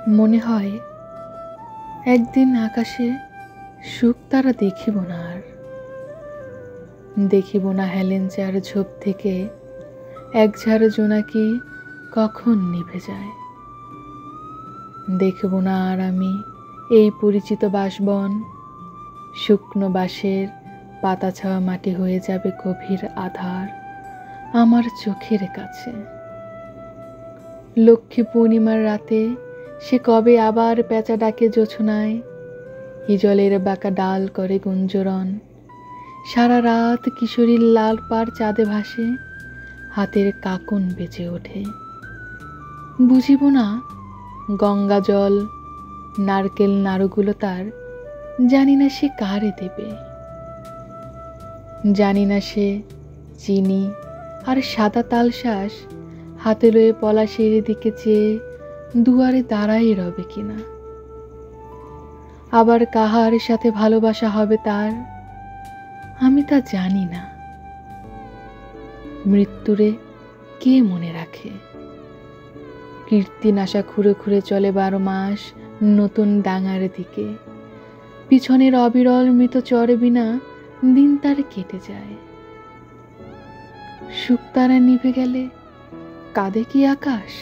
মনে হয় একদিন আকাশে শুকতারা দেখিব না আর, দেখিব না হেলেঞ্চার ঝোপ থেকে এক ঝাড় জোনাকি কখন নিভে যায়। দেখব না আর আমি এই পরিচিত বাসবন, শুকনো বাঁশের পাতা ছাওয়া মাটি হয়ে যাবে গভীর আধার আমার চোখের কাছে। লক্ষ্মী পূর্ণিমার রাতে সে কবে আবার পেঁচা ডাকে জোছনায়, হিজলের বাঁকা ডাল করে গুঞ্জরণ, সারা রাত কিশোরীর লাল পাড় চাঁদে ভাসে, হাতের কাকন বেজে ওঠে। বুঝিব না গঙ্গা জল নারকেল নাড়ুগুলো তার, জানি না সে কারে দেবে, জানি না সে চিনি আর সাদা তালশাঁস হাতে লয়ে পলাশের দিকে চেয়ে দুয়ারে দাঁড়াই রবে কিনা। আবার কাহার সাথে ভালোবাসা হবে তার, আমি তা জানি না। মৃত্যুরে কে মনে রাখে? কীর্তিন আশা খুঁড়ে খুঁড়ে চলে 12 মাস নতুন ডাঙার দিকে, পিছনের অবিরল মৃত চরে বিনা দিন তার কেটে যায়। শুকতারা নিভে গেলে কাঁদে কি আকাশ?